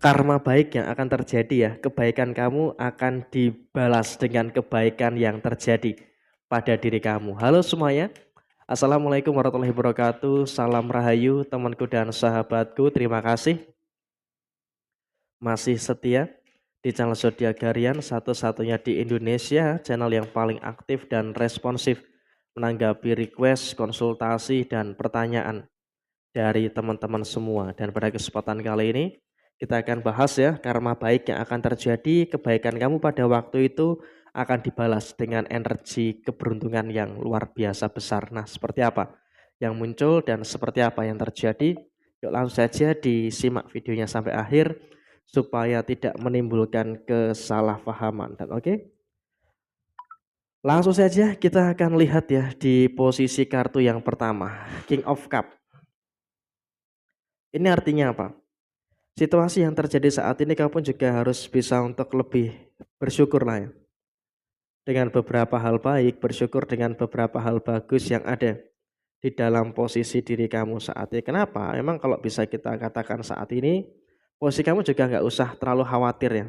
karma baik yang akan terjadi ya. Kebaikan kamu akan dibalas dengan kebaikan yang terjadi pada diri kamu. Halo semuanya. Assalamualaikum warahmatullahi wabarakatuh. Salam rahayu temanku dan sahabatku. Terima kasih masih setia di channel Zodiak Harian, satu-satunya di Indonesia, channel yang paling aktif dan responsif menanggapi request, konsultasi, dan pertanyaan dari teman-teman semua. Dan pada kesempatan kali ini kita akan bahas ya, karma baik yang akan terjadi. Kebaikan kamu pada waktu itu akan dibalas dengan energi keberuntungan yang luar biasa besar. Nah, seperti apa yang muncul dan seperti apa yang terjadi? Yuk langsung saja disimak videonya sampai akhir supaya tidak menimbulkan kesalahpahaman. Dan oke, langsung saja kita akan lihat ya di posisi kartu yang pertama, King of Cup. Ini artinya apa? Situasi yang terjadi saat ini kamu pun juga harus bisa untuk lebih bersyukur lah ya. Dengan beberapa hal baik, bersyukur dengan beberapa hal bagus yang ada di dalam posisi diri kamu saat ini. Kenapa? Emang kalau bisa kita katakan saat ini, posisi kamu juga nggak usah terlalu khawatir ya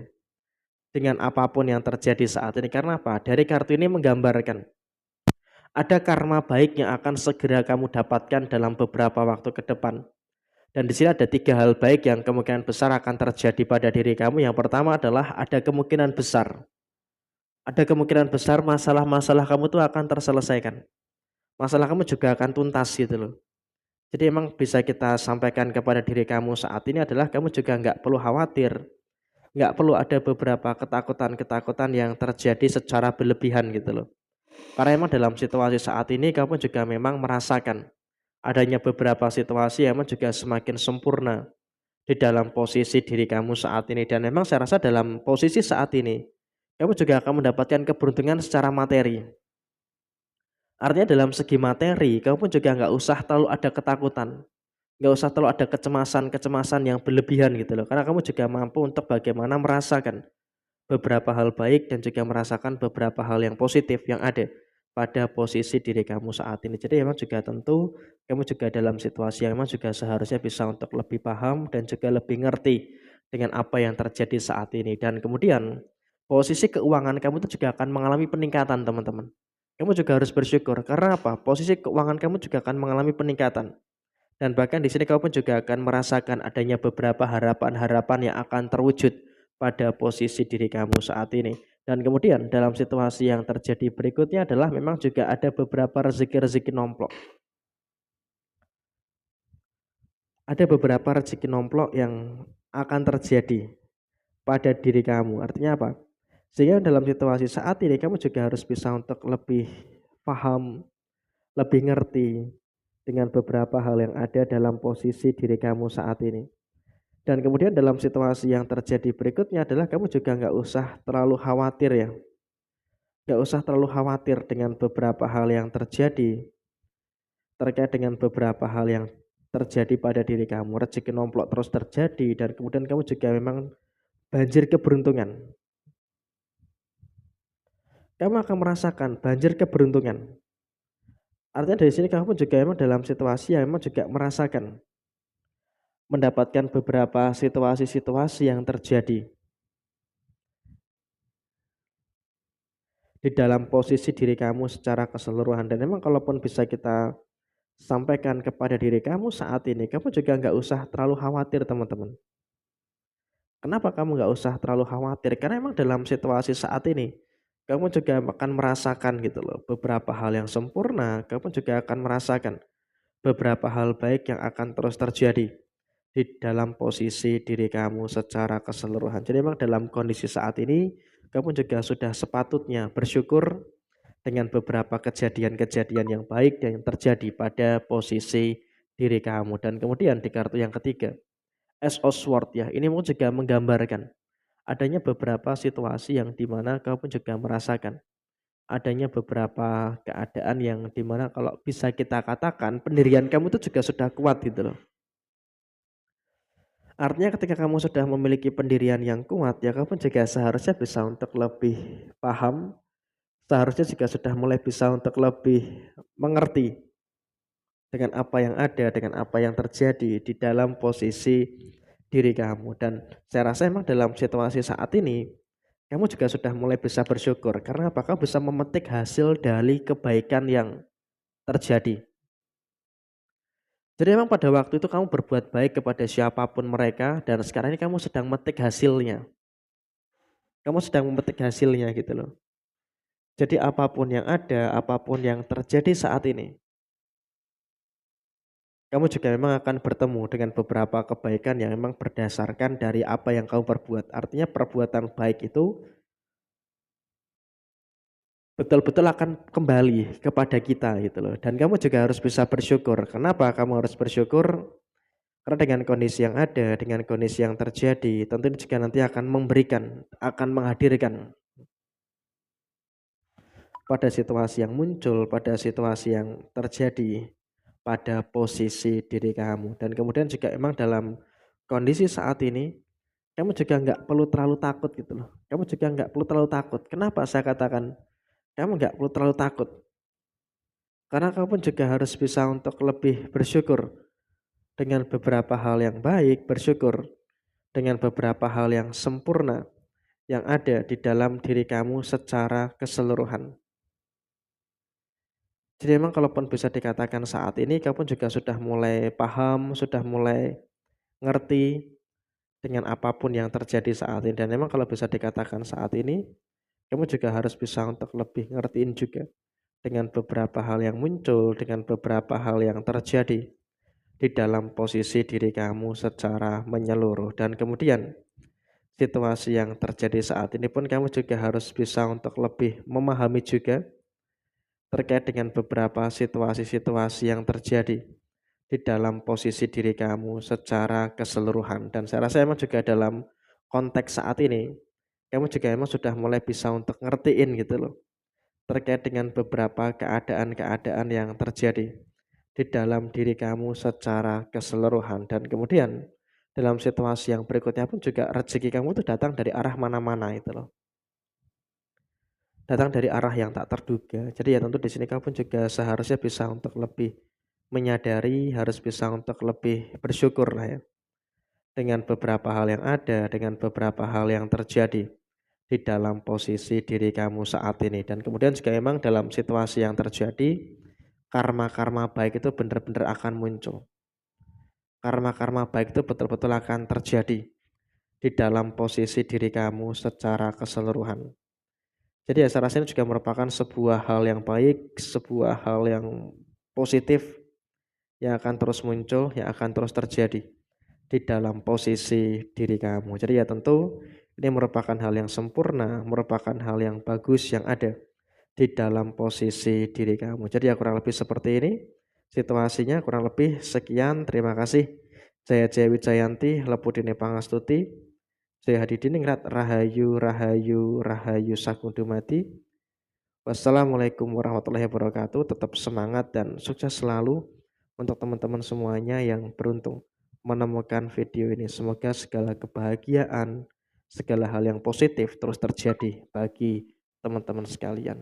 dengan apapun yang terjadi saat ini. Karena apa? Dari kartu ini menggambarkan ada karma baik yang akan segera kamu dapatkan dalam beberapa waktu ke depan. Dan di sini ada 3 hal baik yang kemungkinan besar akan terjadi pada diri kamu. Yang pertama adalah ada kemungkinan besar. Ada kemungkinan besar masalah-masalah kamu tuh akan terselesaikan. Masalah kamu juga akan tuntas gitu loh. Jadi emang bisa kita sampaikan kepada diri kamu saat ini adalah kamu juga nggak perlu khawatir. Nggak perlu ada beberapa ketakutan-ketakutan yang terjadi secara berlebihan gitu loh. Karena emang dalam situasi saat ini kamu juga memang merasakan adanya beberapa situasi yang memang juga semakin sempurna di dalam posisi diri kamu saat ini. Dan memang saya rasa dalam posisi saat ini kamu juga akan mendapatkan keberuntungan secara materi. Artinya dalam segi materi kamu pun juga nggak usah terlalu ada ketakutan, nggak usah terlalu ada kecemasan-kecemasan yang berlebihan gitu loh. Karena kamu juga mampu untuk bagaimana merasakan beberapa hal baik dan juga merasakan beberapa hal yang positif yang ada pada posisi diri kamu saat ini. Jadi memang juga tentu kamu juga dalam situasi yang memang juga seharusnya bisa untuk lebih paham dan juga lebih ngerti dengan apa yang terjadi saat ini. Dan kemudian posisi keuangan kamu itu juga akan mengalami peningkatan, teman-teman. Kamu juga harus bersyukur karena apa? Posisi keuangan kamu juga akan mengalami peningkatan. Dan bahkan di sini kamu pun juga akan merasakan adanya beberapa harapan-harapan yang akan terwujud pada posisi diri kamu saat ini. Dan kemudian dalam situasi yang terjadi berikutnya adalah memang juga ada beberapa rezeki-rezeki nomplok. Ada beberapa rezeki nomplok yang akan terjadi pada diri kamu. Artinya apa? Sehingga dalam situasi saat ini kamu juga harus bisa untuk lebih paham, lebih ngerti dengan beberapa hal yang ada dalam posisi diri kamu saat ini. Dan kemudian dalam situasi yang terjadi berikutnya adalah kamu juga nggak usah terlalu khawatir ya. Nggak usah terlalu khawatir dengan beberapa hal yang terjadi terkait dengan beberapa hal yang terjadi pada diri kamu. Rezeki nomplok terus terjadi dan kemudian kamu juga memang banjir keberuntungan. Kamu akan merasakan banjir keberuntungan. Artinya dari sini kamu pun juga memang dalam situasi yang memang juga merasakan mendapatkan beberapa situasi-situasi yang terjadi di dalam posisi diri kamu secara keseluruhan. Dan memang kalaupun bisa kita sampaikan kepada diri kamu saat ini, kamu juga nggak usah terlalu khawatir, teman-teman. Kenapa kamu nggak usah terlalu khawatir? Karena memang dalam situasi saat ini kamu juga akan merasakan gitu loh beberapa hal yang sempurna. Kamu juga akan merasakan beberapa hal baik yang akan terus terjadi di dalam posisi diri kamu secara keseluruhan. Jadi memang dalam kondisi saat ini kamu juga sudah sepatutnya bersyukur dengan beberapa kejadian-kejadian yang baik dan yang terjadi pada posisi diri kamu. Dan kemudian di kartu yang ketiga, Ace of Swords ya, ini mau juga menggambarkan adanya beberapa situasi yang dimana kamu pun juga merasakan adanya beberapa keadaan yang dimana kalau bisa kita katakan pendirian kamu itu juga sudah kuat gitu loh. Artinya ketika kamu sudah memiliki pendirian yang kuat ya kamu juga seharusnya bisa untuk lebih paham, seharusnya juga sudah mulai bisa untuk lebih mengerti dengan apa yang ada, dengan apa yang terjadi di dalam posisi diri kamu. Dan saya rasa emang dalam situasi saat ini kamu juga sudah mulai bisa bersyukur karena apa? Kamu bisa memetik hasil dari kebaikan yang terjadi. Jadi memang pada waktu itu kamu berbuat baik kepada siapapun mereka dan sekarang ini kamu sedang memetik hasilnya. Kamu sedang memetik hasilnya gitu loh. Jadi apapun yang ada, apapun yang terjadi saat ini, kamu juga memang akan bertemu dengan beberapa kebaikan yang memang berdasarkan dari apa yang kamu perbuat. Artinya perbuatan baik itu betul-betul akan kembali kepada kita gitu loh. Dan kamu juga harus bisa bersyukur. Kenapa kamu harus bersyukur? Karena dengan kondisi yang ada, dengan kondisi yang terjadi, tentu ini juga nanti akan memberikan, akan menghadirkan pada situasi yang muncul, pada situasi yang terjadi, pada posisi diri kamu. Dan kemudian juga emang dalam kondisi saat ini, kamu juga nggak perlu terlalu takut gitu loh. Kamu juga nggak perlu terlalu takut. Kenapa saya katakan kamu nggak perlu terlalu takut? Karena kamu pun juga harus bisa untuk lebih bersyukur dengan beberapa hal yang baik, bersyukur dengan beberapa hal yang sempurna yang ada di dalam diri kamu secara keseluruhan. Jadi memang kalaupun bisa dikatakan saat ini kamu juga sudah mulai paham, sudah mulai ngerti dengan apapun yang terjadi saat ini. Dan memang kalau bisa dikatakan saat ini, kamu juga harus bisa untuk lebih ngertiin juga dengan beberapa hal yang muncul, dengan beberapa hal yang terjadi di dalam posisi diri kamu secara menyeluruh. Dan kemudian situasi yang terjadi saat ini pun kamu juga harus bisa untuk lebih memahami juga terkait dengan beberapa situasi-situasi yang terjadi di dalam posisi diri kamu secara keseluruhan. Dan saya rasa emang juga dalam konteks saat ini, kamu juga emang sudah mulai bisa untuk ngertiin gitu loh, terkait dengan beberapa keadaan-keadaan yang terjadi di dalam diri kamu secara keseluruhan. Dan kemudian dalam situasi yang berikutnya pun juga rezeki kamu itu datang dari arah mana-mana itu loh. Datang dari arah yang tak terduga. Jadi ya tentu di sini kamu pun juga seharusnya bisa untuk lebih menyadari, harus bisa untuk lebih bersyukur lah ya. Dengan beberapa hal yang ada, dengan beberapa hal yang terjadi di dalam posisi diri kamu saat ini. Dan kemudian juga memang dalam situasi yang terjadi, karma-karma baik itu benar-benar akan muncul. Karma-karma baik itu betul-betul akan terjadi di dalam posisi diri kamu secara keseluruhan. Jadi ya saya rasa ini juga merupakan sebuah hal yang baik, sebuah hal yang positif yang akan terus muncul, yang akan terus terjadi di dalam posisi diri kamu. Jadi ya tentu ini merupakan hal yang sempurna, merupakan hal yang bagus yang ada di dalam posisi diri kamu. Jadi ya kurang lebih seperti ini situasinya, kurang lebih sekian. Terima kasih. Jaya Jaya Wijayanti, Lepudine Pangastuti, Jaya Hadidiningrat, Rahayu, Rahayu, Rahayu Sakundumati. Wassalamualaikum warahmatullahi wabarakatuh. Tetap semangat dan sukses selalu untuk teman-teman semuanya yang beruntung menemukan video ini. Semoga segala kebahagiaan, segala hal yang positif terus terjadi bagi teman-teman sekalian.